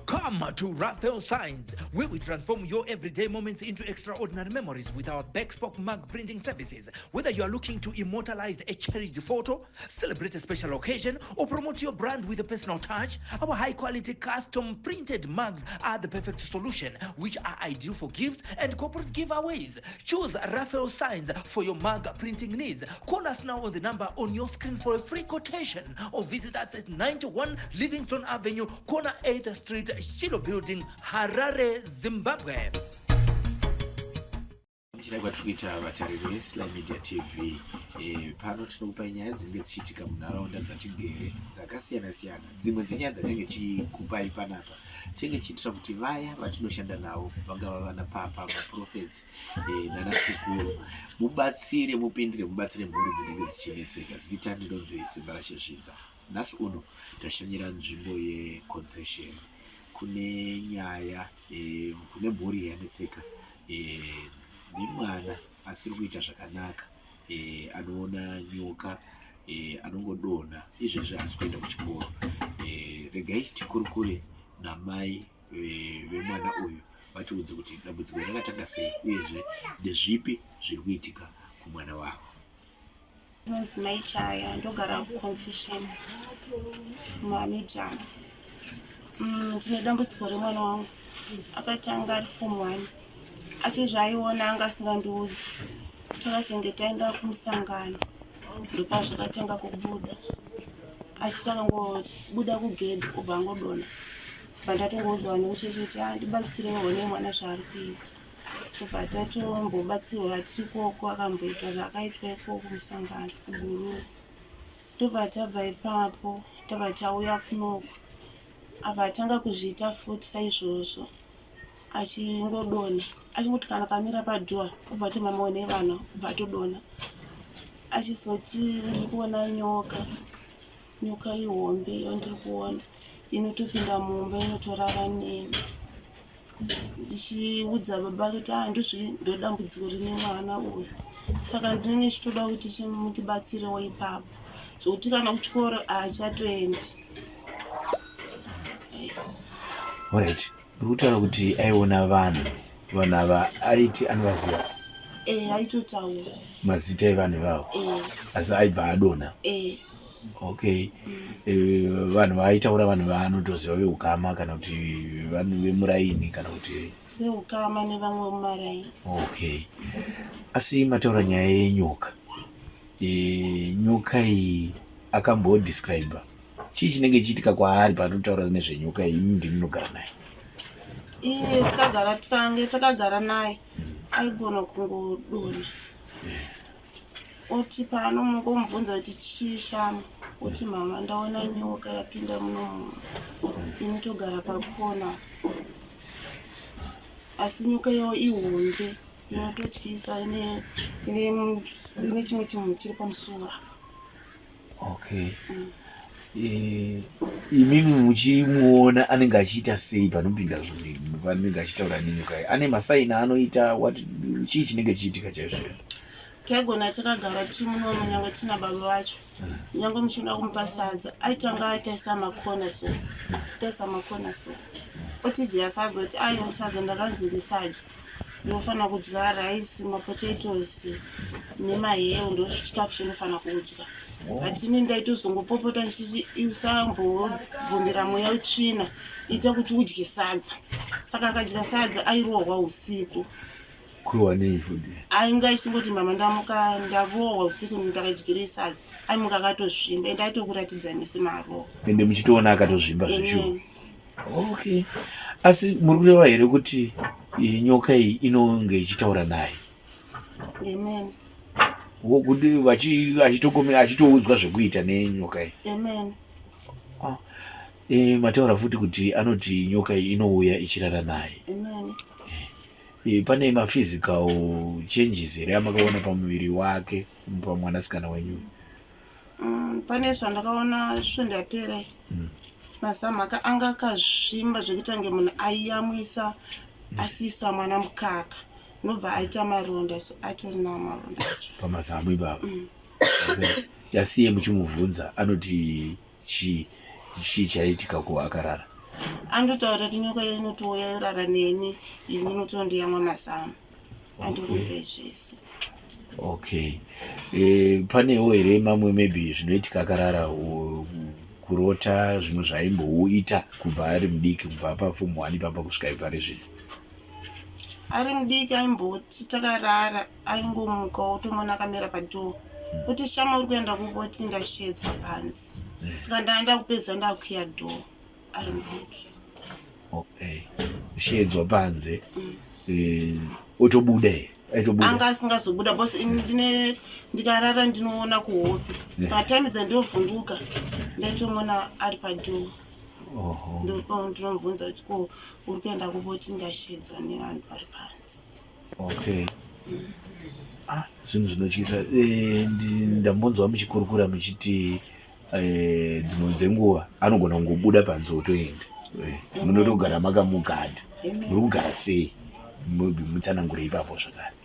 Come to Raphael Signs, where we transform your everyday moments into extraordinary memories with our bespoke mug printing services. Whether you are looking to immortalize a cherished photo, celebrate a special occasion, or promote your brand with a personal touch, our high-quality custom printed mugs are the perfect solution, which are ideal for gifts and corporate giveaways. Choose Raphael Signs for your mug printing needs. Call us now on the number on your screen for a free quotation, or visit us at 91 Livingston Avenue, corner 8th Street, Shilo Building, Harare, Zimbabwe. Chiragwa Twitter vatariri Slime Media TV pano tinokupa nyaya dzinenge dzichiitika munharaunda dzatigere dzakasiyana siyana. Dzimwe dzenyaya dzatinenge tichikupai panapa tinenge tichiitira kuti vaya vatinoshanda navo vangava vana papa maprofets nana sekuru mubatsire mupindire mubatsire mhuri dzinenge dzichinetseka. Zita ndinonzi Simba raShezvidza. Nhasi uno tashanyira nzvimbo yeconcession. Kune nyaya kune mhuri yanetseka nemwana asiri kuita zvakanaka, anoona nyoka anongodonha izvezvi asi kuenda kuchikoro. Regai tikurukure namai vemwana uyu vatiudze kuti dambudziko rakatanga sei uyezve ndezvipi zviri kuitika kumwana wavo. Ndinonzi Mai Chaya, ndogara kuconcession muHamidjana. Ndine dambudziko remwana wangu, akatanga ari form 1 asi zvaiona anga asingandiudzi. Takazenge taenda kumusangano ndopa zvakatanga kubuda, asi takangobuda kugedhi ubva angodonha. Pandatongoudzawo nekucheche kuti ndibatsirewo nemwana zvaari kuita. Tobva tatombobatsirwa tiri koko, akamboitwa zvakaitwa ikoko kumusangano kuBururu. Tobva tabva ipapo tabva tauya kunoku, abva atanga kuzviita futi saizvozvo achingodonha. Achingoti kana kamira padhoa ubva ati mama one vana ubva atodonha. Achizoti ndiri kuona nyoka ihombe ndiri kuona inotopinda mumba inotorara neni. Ndichiudza baba kuti ndodambudziko rine mwana uyu, saka ndinenge ndichitoda kuti mutibatsirewo ipapo zvokuti kana kuchikoro haachatoendi. Alright, ndikutaura kuti aiona vanhu ava aiti anovaziva. Aitotaura mazita evanhu vavo asi aibva adonha. Okay. Vanhu vaitaura vanhu vaanotoziva veukama kana kuti vanhu vemuraini kana kuti veukama nevamwe mumaraini. Okay. Asi mataura nyaya yenyoka. Nyoka iyi akambodescribe chii chinenge chiitika kwaari panotaura nezvenyoka iyi. Ndinogara naye takagara naye aigona kungodonha. Oti pano mungomubvunza kuti chii shama, oti mama ndaona nyoka yapinda muno inotogara pakona, asi nyoka yawo ihombe inototyisa ine chimwe chinhu chiri pamusoro. Okay. Imimi muchimuona anenge achiita sei panopinda zvinhu panenge achitaura nenyoka iyi? Ane masaini anoita chii chinenge chiitika chaizvo? Taigona takagara tiri munomo nyange tina baba vacho, nyange muchinoda kumupa sadza aitanga ataisa makona so otidya sadza kuti aiwa sadza ndakanzi ndisadya, ndinofanira kudya raisi, mapotatoes nemaheu, ndochikafu chinofanira kudya. Hatini ndaitozongopopota ndichiti usambobvumbira mweya utsvina, ita kuti udye sadza. Saka akadya sadza airohwa usiku. Kurohwa nei futi? Ainga achingoti mama ndamuka ndarohwa usiku ndakadyire sadza. Aimuka akatozvimba ende aitokuratidza misi marohwa. Ende muchitoona akatozvimba zvishoma. Okay. Asi muri kureva here kuti nyoka iyi inonge ichitaura naye? Amen. Kuti achitoudzwa zvekuita nenyoka iyi? Amen. Mataura futi kuti anoti nyoka iyi inouya ichirara naye. Amen. Pane maphysical changes here amakaona pamuviri wake pamwanasikana wenyu? Pane zvandakaona svondapera mazamhaka anga akazvimba zvekuti ange munhu aiyamwisa asiisa mwana mukaka, nobva aita maronda. So atori nawo maronda acho pamazamu ibaba. Yasiye muchimubvunza anoti chii chaitika ko akarara? andotaura kuti nyoka inotouya yorara neni inotondiyamwa mazamu andiudza izvese. Okay. Panewo here mamwe maybe zvinoitika akarara kurota zvimwe zvaimbouita kubva ari mudiki kubva paForm 1 ipapa kusvika ipari zvino? Ari mudiki aimboti takarara aingomuka otomona akamera padhoo kuti shama uri kuenda kupoti ndashedzwa panze saka ndaenda kupedza ndakukhiya dhoo. Ari mudiki. Okay. Shedzwa panze otobuda here? Anga asingazobuda bose ndikarara ndinoona kuhope saka time dzandinovhunduka ndaitomona ari padhoo. Ndipo ndinomubvunza kuti ko uri kuenda kupoti ndashedzwa nevanhu vari panze. Okay. Zvinhu zvinotyisa. Ndambonzwa muchikurukura muchiti dzimwe dzenguva anogona kungobuda panze otoenda. Munotogara makamugadha. Muri kugara sei? Mutsanangure ipapo zvakare.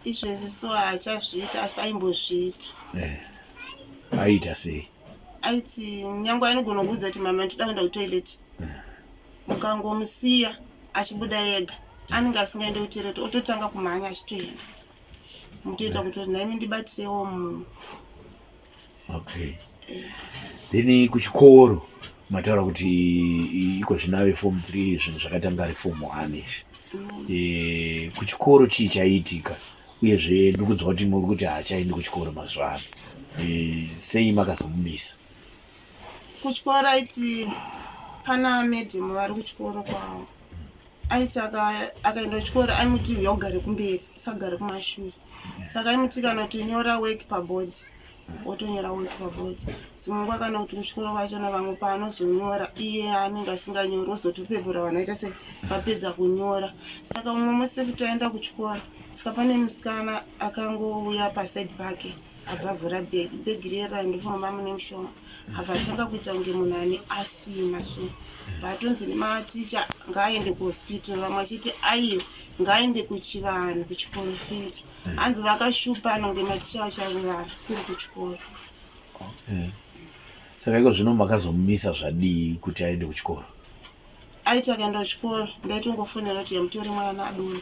Izvezvi so haachazviita asi aimbozviita. Aita sei? Aiti nyange anogona kuudza kuti mama ndoda kuenda kutoileti. Mukangomusiya achibuda ega anenge asingaende kutoileti ototanga kumhanya achitoenda. Mutoita kuti nhaimi ndibatirewo munhu. Okay. Then kuchikoro mataura kuti iko zvinave Form 3 zvinhu zvakatanga ari Form 1 izvi. Kuchikoro chii chaiitika uyezve ndiri kunzwa kuti muri kuti haachaendi kuchikoro mazuva ano. Sei makazomumisa? Kuchikoro aiti pana medhemu vari kuchikoro kwavo. Aiti akaenda kuchikoro aimuti uya ugare kumberi usagare kumashure. Saka aimuti kana kuti nyora work pabhodhi otonyora work pabhodhi. Dzimwe nguva kana kuti kuchikoro kwachona vamwe paanozonyora iye anenge asinganyori ozotopepura vanoita se vapedza kunyora. Saka umwe musi toenda kuchikoro saka pane musikana akangouya paside pake abva avhura bhegi rera ndofunga mamune mushonga abva atanga kuita kunge munhu ane asima. So vatonzi nematicha ngaaende kuhospital vamwe achiti aiwe ngaaende kuchivanhu kuchiprofita. Hanzi vakashupana kunge maticha vacharuvana kuri kuchikoro. Saka iko zvino makazomumisa zvadii kuti aende kuchikoro? Aiti akaenda kuchikoro ndaitongofonera kuti yamutore mwana aduna.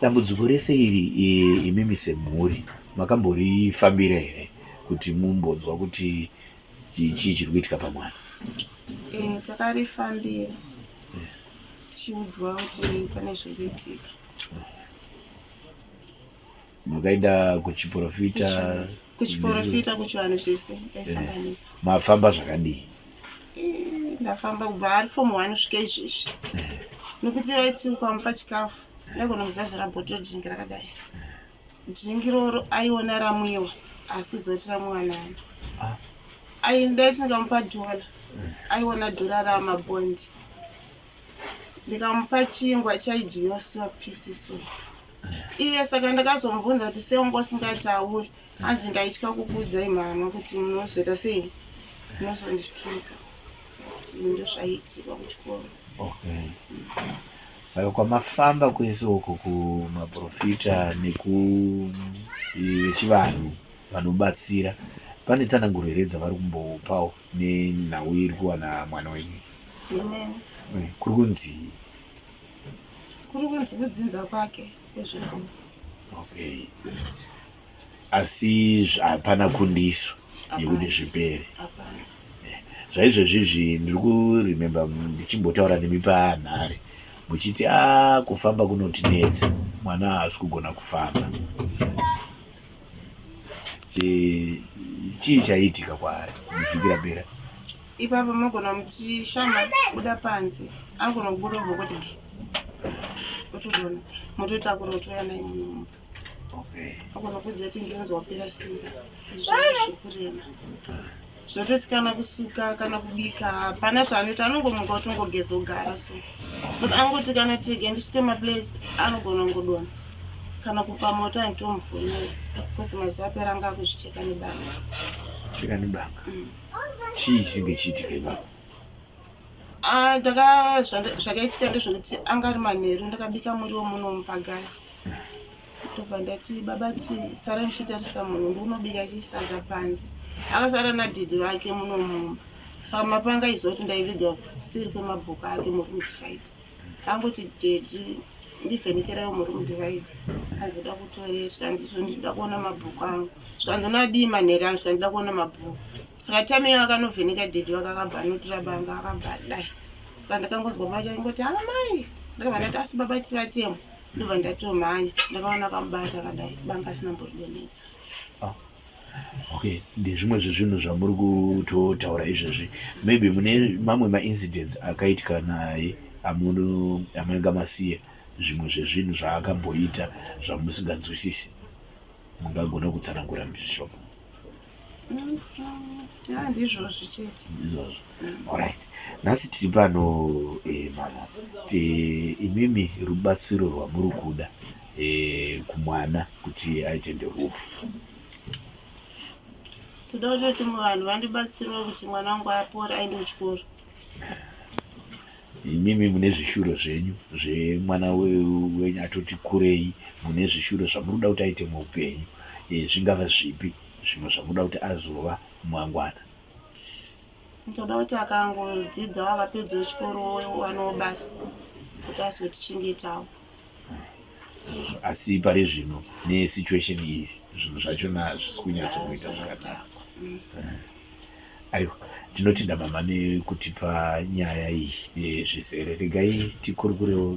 Dambudziko rese iri imimi semhuri makamborifambira here kuti mumbonzwa kuti chii chiri kuitika pamwana? Takarifambira tichiudzwa kuti pane zviri kuitika. Makaenda kuchiprofita? Kuchiprofita kuchivanhu zvese ndaisanganisa. Mafamba zvakadii? Ndafamba kubva ari Form 1 kusvika izvezvi. Nokuti vaiti ukamupa chikafu ndaigona kuzazira bhotoro dhingi rakadai. Dhingi roro aiona ramwiwa asi kuzoti ramwiwa nani. Ndaiti ndikamupa $1 aiona $1 ramabhondi. Ndikamupa chingwa chaidyiwasiwa pisiso. Iye saka ndakazomubvunza kuti sei wanga usingatauri. Hanzi ndaitya kukuudzai mama kuti munozoita sei munozondituka. Ndozvaiitika kuchikoro. Okay. Saka kwamafamba kwese uko kumaprofita nekuchivanhu vanobatsira pane tsananguro here dzavari kumbopawo nenhau iri kuwana mwana wenyu? Amen. Kuri kunzi? Kuri kunzi kudzinza kwake kwezverume. Okay. Asi hapana kundiso yekuti zvipere? Hapana. Zvaizvozvizvi ndiri kurememba ndichimbotaura nemi panhare muchiti kufamba kunotinetsa, mwana haasi kugona kufamba. Chii chaiitika kwaari mufikira pera? Ipapo munogona muti shama buda panze anogona kubuda ubva kuti otogona mototakura utoya naye mumba. Agona kudza kuti ndinonzwa kupera simba zvekurema. Zvototi kana kusuka kana kubika hapana zvaanoita, anongomuka utongogeza ugara. So but angoti kana tege ndisuke maplace anogona kungodona kana kupa mota nditomuvhunira kozi mazuva apera anga akuzvicheka nebanga. Cheka nebanga? Chii chinenge chiitika ipapo? Zvakaitika ndezvekuti anga ari manheru ndakabika muriwo munomupa gasi. Ndobva ndati babati sarai muchitarisa munhu ndiunobika chisadza panze. Akasara nadhidhi wake munomumba saka mapanga izoti ndaiviga kusiri kwemabhuku ake muri mudivide angoti dedi ndivhenekerayo muri mudivide anzoda kutoreswa anziso ndida kuona mabhuku angu zvikanzonadii manhere angu zvika ndida kuona mabhuku saka tamiyo akanovheneka dedi wakakabva anotora banga akabva dai saka ndakangonzwa macha ingoti mai ndakabva ndati asi baba tivatemo ndobva ndatomhanya ndakaona kamubata akadai banga asina mboridonetsa. Okay, ndezvimwe zvezvinhu zvamuri kutotaura izvezvi. Maybe mune mamwe maincidents akaitika naye amunenge masiya zvimwe zvezvinhu zvaakamboita zvamusinganzwisisi mungagona kutsanangura zvishoma. Ndizvozvo chete. Izvozvo. Alright. Nhasi tiri pano mama. Imimi rubatsiro rwamuri kuda kumwana kuti aite nderupo. Toda kutoti vanhu vandibatsirawo kuti mwana wangu apore aende kuchikoro. Imimi mune zvishuro zvenyu zvemwana wenyu atoti kurei, mune zvishuro zvamunoda kuti aite muupenyu, zvingava zvipi zvimwe zvamunoda kuti azova mangwana? Toda kuti akangodzidza wakapedza chikoro wanowo basa kuti azotichengetawo. Asi pari zvino nesituation iyi zvinhu zvachona zvisi kunyatsokuita zvakanaka. Aiwa, tinotenda mama nekutipa nyaya iyi zvisere. Regai tikurukurewo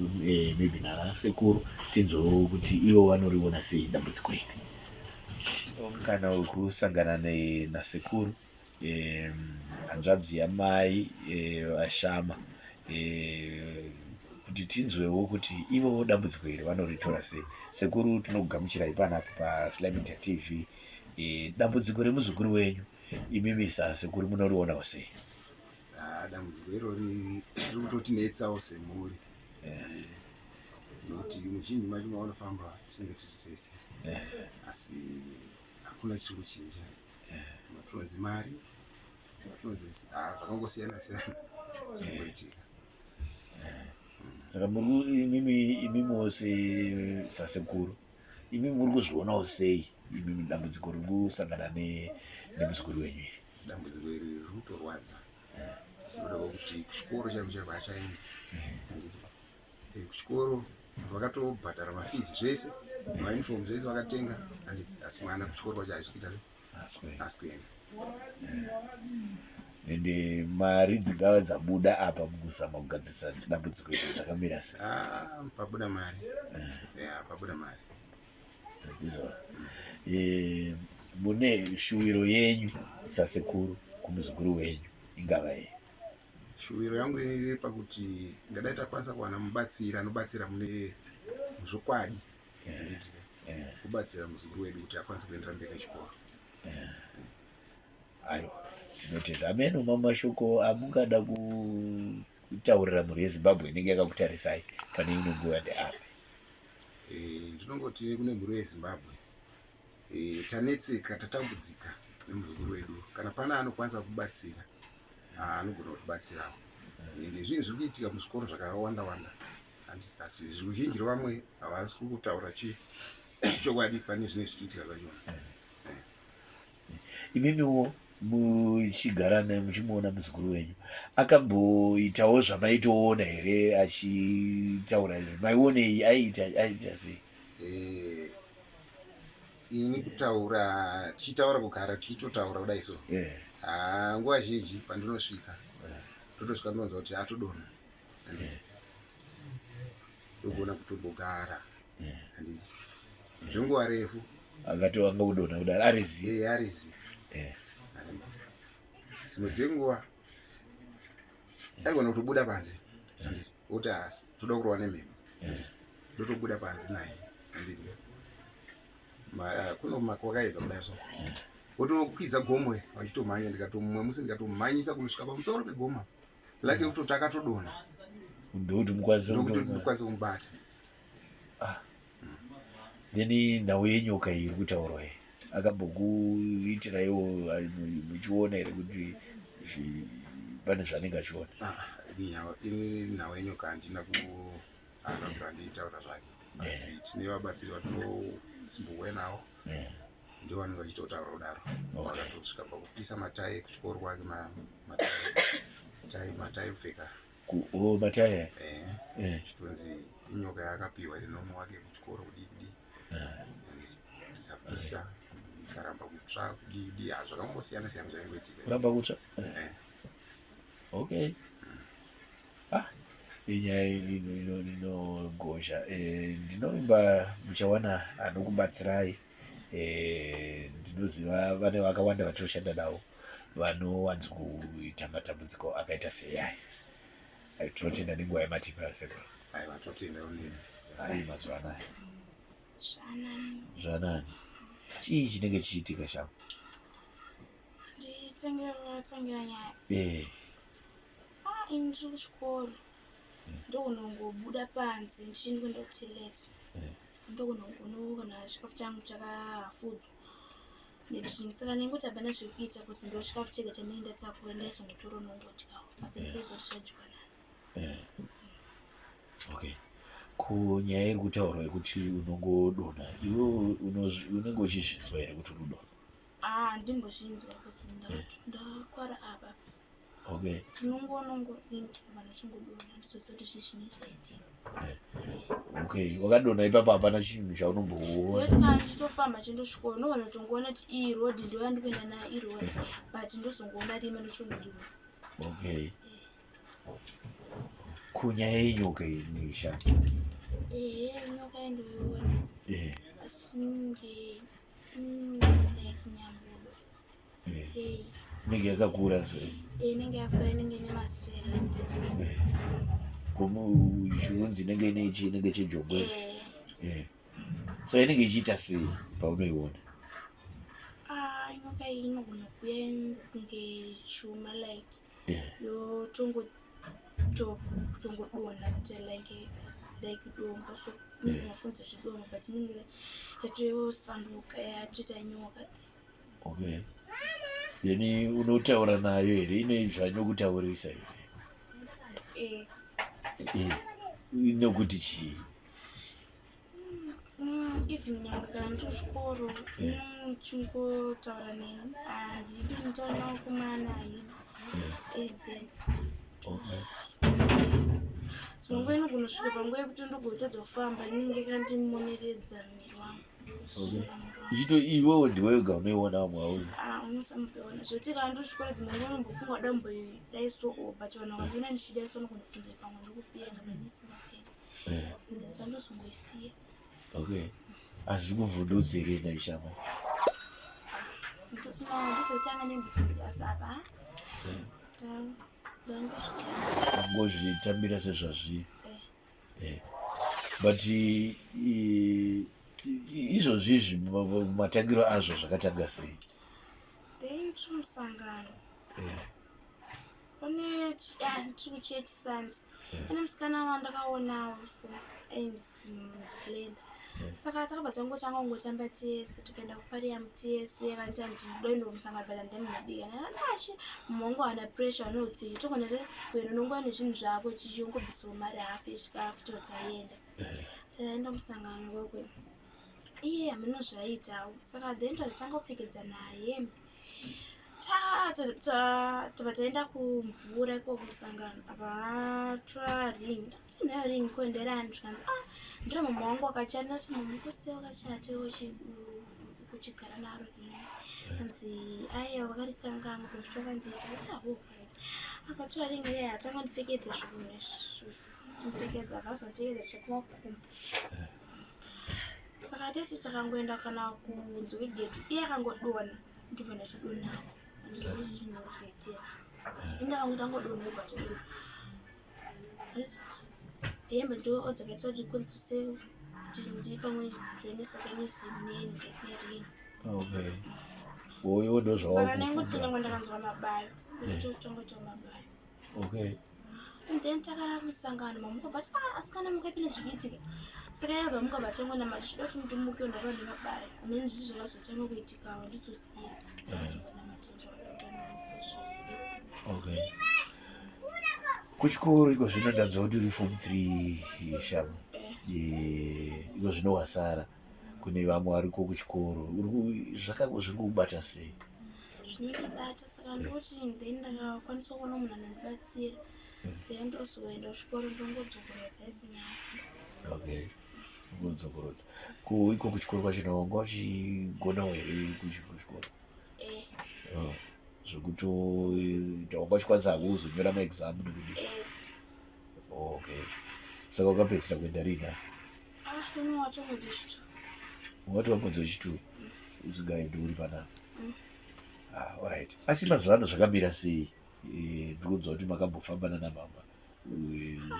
maybe nana sekuru tinzwewo kuti ivo vanoriona sei dambudziko iri. Kana kusangana nasekuru hanzvadzi yamai vashama kuti tinzwewo kuti ivo dambudziko iri vanoritora sei. Sekuru tinokugamuchirai panapa paSlime Media TV. Dambudziko remuzukuru wenyu imimi sekuru munoriona sei? Dambudziko irori rikutotinetsawo semhuri nokuti muzhinji macho mavanofamba tinenge tiri tese asi hakuna chiri kuchinja. Matonzi mari matonzi zvakangosiyana siyana zvingoitika. Saka imimiwo sasekuru imimi muri kuzvionawo sei imimi dambudziko riri kusangana nemuzukuru wenyu iri? Dambudziko iri riri kutorwadza. Zvinoda kuti kuchikoro chaipo chaipo hachaenda. Kuchikoro vakatobhadhara mafizi zvese maunifomu zvese vakatenga asi mwana kuchikoro kwacho hazvikuita asikuenda. Ende mari dzingava dzabuda apa mukuzama kugadzirisa dambudziko iri dzakamira sei? Pabuda mari. Pabuda mari. Mune shuwiro yenyu sasekuru kumuzukuru wenyu ingava yei? Shuwiro yangu iri pakuti ngadai takwanisa kuwana mubatsira anobatsira mune zvokwadi kubatsira muzukuru wedu kuti akwanise kuendera mberi nechikoro. Aiwa, tinotenda. Ameno mamashoko amungada kutaurira mhuri yeZimbabwe inenge yakakutarisai pane ino nguva ndeapi? Ndinongoti kune mhuri yeZimbabwe tanetseka tatambudzika nemuzukuru wedu. Kana pana anokwanisa kubatsira anogona kutibatsirawo. Ende zvinhu zviri kuitika muzvikoro zvakawanda wanda asi zviruzhinji rwamwe havasi kutaura chokwadi pane zvinenge zvichiitika zvachona. Imimiwo muchigara naye muchimuona muzukuru wenyu akamboitawo zvamaitoona here achitaura izvi? Maionei aita sei? Ini kutaura tichitaura kugara tichitotaura kudai so nguva zhinji pandinosvika totosvika ndinonzwa kuti atodonha togona kutombogara zvenguva refu akatowanga kudonha kudaro arizive arizive. Dzimwe dzenguva aigona kutobuda panze oti asi toda kurova nemhepo totobuda panze naye kuno kwakaedza kudai so wotokwidza gomwe wachitomhanya ndikatomumwe musi ndikatomhanyisa kunosvika pamusoro pegoma lake kutoti akatodonha ndokuti mukwanise kumubata. Then nhau yenyoka iri kutaurwa here akambokuitiraiwo muchiona here kuti pane zvanenge achiona? Ini nhau yenyoka handina kuanakura ndiitaura zvake asi tine vabatsiri vatosimbouya navo ndiwo vanenge vachitotaura kudaro vakatosvika pakupisa matayi kuchikoro kwake matayi matai kupfeka mataya chitonzi inyoka yakapiwa rinono wake kuchikoro kudii ikapisa ikaramba kutsva kudii zvakambosiyana siyana zvaingoitika kuramba kutsva okay inyaya inogozha ndinovimba muchawana anokubatsirai ndinoziva vane vakawanda vatinoshanda navo vanowanza kuita matambudziko akaita seyaya tinotenda nenguva yematipa yasekuru aiwa totenda unini sei mazuva anaya zvanani chii chinenge chichiitika shangu nditangira nyaya ini ndiri kuchikoro ndokunongobuda panze ndichini kuenda kuteleta ndokunongono kana chikafu changu chakahafudzwa saka nengoti hapana zvekuita kuti ndo chikafu chega chanenge ndatakura ndaizongotora nongodyawo asi ndisizoti chadyiwa nani okay kunyaya iri kutaurwa yekuti unongodonha iwe unenge uchizvinzwa here kuti unodonha handimbozvinzwa kuti ndakwara apa okay tinongonongoimana chingodonha ndizozoti zvizvine zvaitika okay wakadonha ipapa hapana chinhu chaunomboona weti kana ndichitofamba chindosvikoa nogona kutongoona kuti iyi rodhi ndoya ndikuenda nayo iri rodhi but ndozongoona rime nochongodiwa okay kunyaya yenyoka inisha nyoka indoiona asi nge nyambudo inenge yakakura so inenge yakura inenge nemasverende chirunzi inenge inechi inenge chejongwe saka inenge ichiita sei paunoiona nyoka iyi inogona kuuya kunge chuma like yotongodonha kuti like dombo so unofunza chidombo but inenge yatosanduka yatoita nyoka okay then unotaura nayo here ine zvanyokutaurisa here inokuti chii even nyanga kana ndikuchikoro chingotaura neni handidi mutaura nawo kumana haidi then zimwe inogona kusvika panguva yekuti ndogotadza kufamba inenge kandimoneredza muviri wangu ichito iwewo ndiwega unoiona vamwe vauzi unosamupeona zvoti kana ndikuchikoro dzimwe nguva unombofunga damboidaisowo but vanhu vakandiona ndichidaiso nokundofunzira pamwe ndikupenga ndanisimapena ndisa ndozongoisiya okay asi kuvhundudzire naishama ndizotanga nembofundira sapa angozvitambira sezvazviri but izvozvizvi matangiro azvo zvakatanga sei then timusangano pane tiri kuchechisandi pane musikana wandakaonawo so ainzi glenda saka takabva tangotanga kungotamba tese tikaenda kupariyamu tese kanti andidoindomusangano bada ndamunodiya nanachi mumwe haana pressure anoutiki togona kuenda unongoa nezvinhu zvako chichiongobisawo mari hafu yechikafu totaenda taenda musangano kwekwe iye hamino zvaiitawo saka then tatanga kupfekedza naye tabva taenda kumvura iko kumusangano apa tora ring tinayo ring kuenderani zvikana ndira mama wangu akachati ndati mama kusewa kachatewo kuchigara naro ring anzi aiya wakarikanganga kuzvitokandikaitaho apa tora ring iye hatanga ndipfekedza zvipfekedza akazondipfekedza chekumakumba saka teti takangoenda kana kunze kwegeti iye akangodonha ndibva ndachidonhawo ndizvinozetera indakangotangodonha ibatodonha hembe ndo dzakaita kuti konzerese kuti ndi pamwe zvenesakanisi neni ngerini okay woyo ndo saka nengoti nangwe ndakanzwa mabayo ndotongota mabayo okay and then takarara musangano mamukabva ati asikana mukapinda zvikuitika saka yabva mukabva tangona mati chida kuti ndumuke ndakava ndemabayo amene ndizvo zvakazotanga kuitikawo ndizosiya ndakazogona matenzo okay kuchikoro iko zvino ndanzwa kuti uri form 3 shamu iko zvino wasara kune vamwe variko kuchikoro zviri kubata sei zvinondibata saka ndoti then ndakakwanisa kuona munhu anondibatsira then ndozoenda kuchikoro ndongodzokorodza isinyaya. Okay, ngodzokorodza iko kuchikoro kwacho wanga uchigonawo here kuchikoro zvekuti wanga uchikwanisa hako kuzonyora maexamu nekudii? Okay, saka wakapedzisira kuenda rini? Unowatongoti chitu. Ungati wambonzi chitu usingaendi uri panapa? Alright, asi mazuva ano zvakamira sei? Ndikuudza kuti makambofambana namama,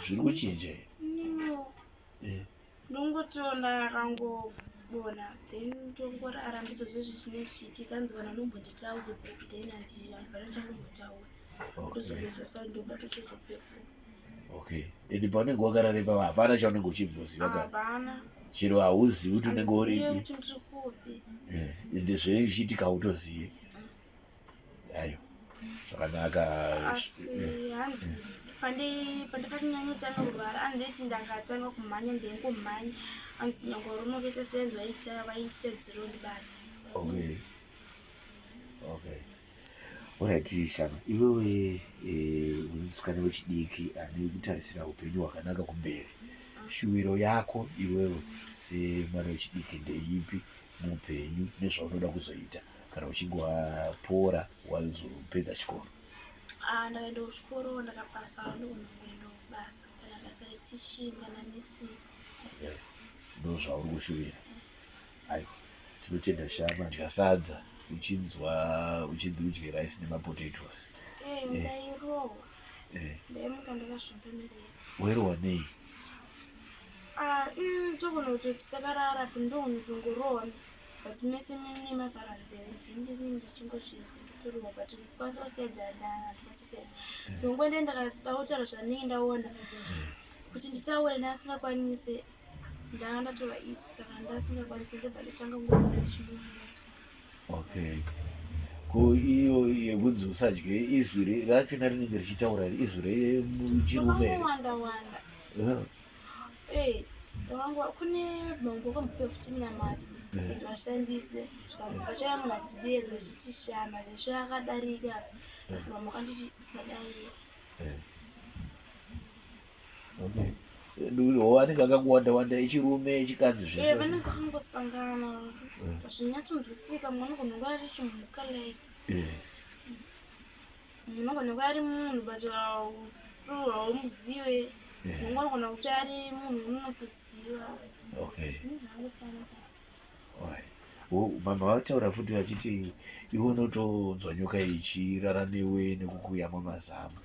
zviri kuchinja here? Ndongotiona akangogona then ndongorara ndizvo zvizvi zvinenge zvichiitika kanzi kana ndombonditaudza then handizvambara chandongotaura ndozobezwa sa ndobatochizopepura. Okay, ende paunenge wakarareba hapana chaunenge uchimboziva kana? Hapana. Chero hauzivi kuti unenge uri kuti ndiri kupi. ende zvinenge zvichiitika hautozivi. Ayo, zvakanaka. Asi hanzi pandakanyanyotanga kurwara anditi ndangatanga kumhanya ndenkumhanya hanzi nyangwa runokuita senzi vaindita dziro ndibata. Okay, alright. Shama, iwewe uri musikana wechidiki ane kutarisira upenyu hwakanaka kumberi. Shuwiro yako iwewe semwana wechidiki ndeipi muupenyu nezvaunoda kuzoita kana uchinge wapora wazopedza chikoro? Ndakaenda kuchikoro ndakapasa ndogona kuenda kubasa kana basa reteaching kana nursing. Ndo zvauri kushuvira. Aiwa, tinotenda Shama, dya sadza uchinzi udye rice nemapotatoes. Ndairohwa. Ndaimuka ndakasvimba miredzi. Wairohwa nei? Togona kutoti takarara ndonzongorohwa but mese nemavharanzere ndinini ndichingozvinzwa ndotorohwa but ndikwanisa kusedza ndikwanisa kusedza songoende ndakada kutaura zvanenge ndaona kuti nditaure neasingakwanise ndanga ndatova izvi saka ndasingakwanisi ndobva ndotanga kungotaura chirungu. Okay, ko iyo yekunzi usadye izwi rachona rinenge richitaura izwi rechirume here? Wanda kune mhongo kambope 15 namati kuti vashandise zvikanzi pachaya munhu adhibenza chiti Shama zvesvo yakadarika asi mamwe akanditi sadai. Okay, anenge akangowanda echirume echikadzi zvese vanenge vakangosangana zvinyatsonzwisika. Munhu anogona kuva ari chimhuka like munhu anogona kuva ari munhu but haumuzive. Munhu anogona kuti ari munhu unotoziva. Okay, alright. Mama vataura futi vachiti iwe unotonzwa nyoka ichirara newe nekukuyamwa mazamu.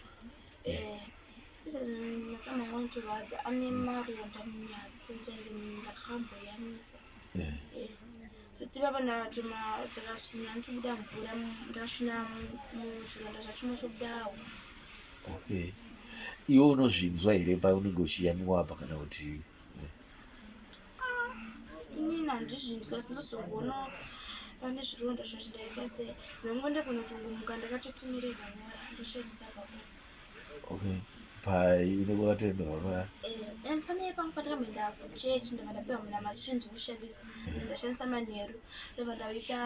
Izvo zvinofana kutorwadza ane maronda munyatso ndakamboyamisa. Tiva vanhu takasvina ndobuda mvura ndasvina muzvironda zvacho mochobudawo. Okay, iwe unozvinzwa here paunenge uchiyamiwa apa kana kuti? Inini handizvinzwi asi ndozogona pane zvironda zvacho ndaita sei zvimwe ndagona kutongomuka ndakatotimireva nyara ndosvedza papo. Okay, unenge wakatoenderwa pane pamwe pandakamboenda kuchechi ndabva ndapiwa munamati chinhu chekushandisa ndashandisa manheru ndabva ndavisa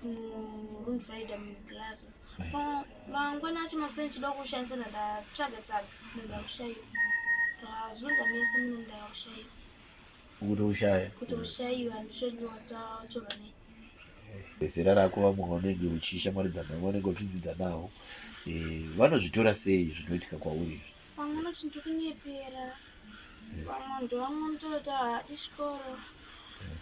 muroom divider mugirazi. Mangwana acho makuseni chida kushandisa ndatsvaga ndakushayiwa ndakazvunda mese muno ndakushayiwa. Kutoshayiwa ndishotatorwa nei. Zera rako vamwe vanenge uchishamwaridzana navo vanenge uchidzidza navo vanozvitora sei zvinoitika kwauri? Vamwe vanoti ndiri kunyepera, vamwe ndovamwe mutoti ichikoro,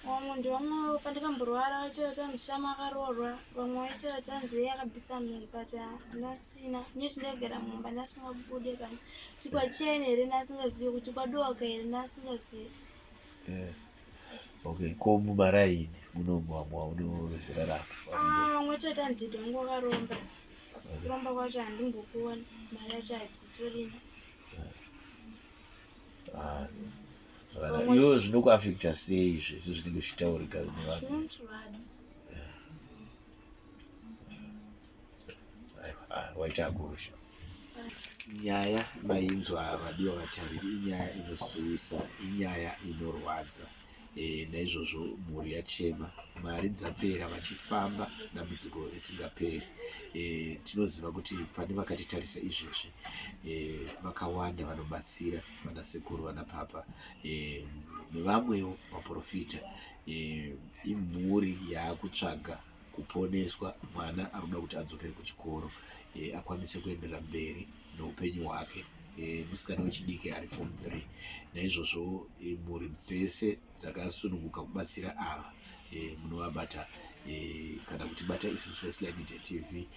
vamwe ndovamwe pandakamborwara vaitaura kuti hanzi Shama akaroorwa, vamwe vaitaura kuti hanzi akabvisa munhu but ndasina neti ndaigara mumba ndasingabude kana kuti kwachaini here ndasingazivi kuti kwadoka here ndasingazivi. Okay, ko mumaraini munomwamwa unovezera rako? Vamwe vaitaura kuti hanzi dhidhi wangu wakaromba asi kuromba kwacho handimbokuona mari yacho hadzitorina. Iwo zvinokuafekta sei zvese zvinenge zvichitaurika nevanhu? Zvinotirwadza. Waita gosha. Nyaya mainzwa vadiwa vatariri, inyaya inosuwisa, inyaya inorwadza. naizvozvo mhuri yachema, mari dzapera vachifamba namudzigo risingaperi. Tinoziva kuti pane vakatitarisa izvezvi vakawanda vanobatsira vana sekuru vana papa nevamwewo vaprofita. Imhuri yaakutsvaga kuponeswa mwana arikuda kuti adzokere kuchikoro akwanise kuenderera mberi noupenyu hwake. Musikana wechidiki ari form 3. Naizvozvo mhuri dzese dzakasununguka kubatsira ava munovabata kana kuti bata isusu First Light Media TV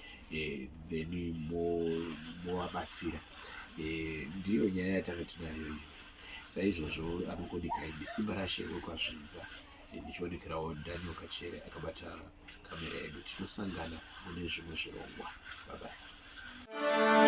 then movabatsira. Ndiyo nyaya yatakati nayo iyo. Saizvozvo anokonekera ndisimba raShe kwazvidza. Ndichionekerawo Daniel Kachere akabata kamera yedu. Tinosangana mune zvimwe zvirongwa. Bye bye.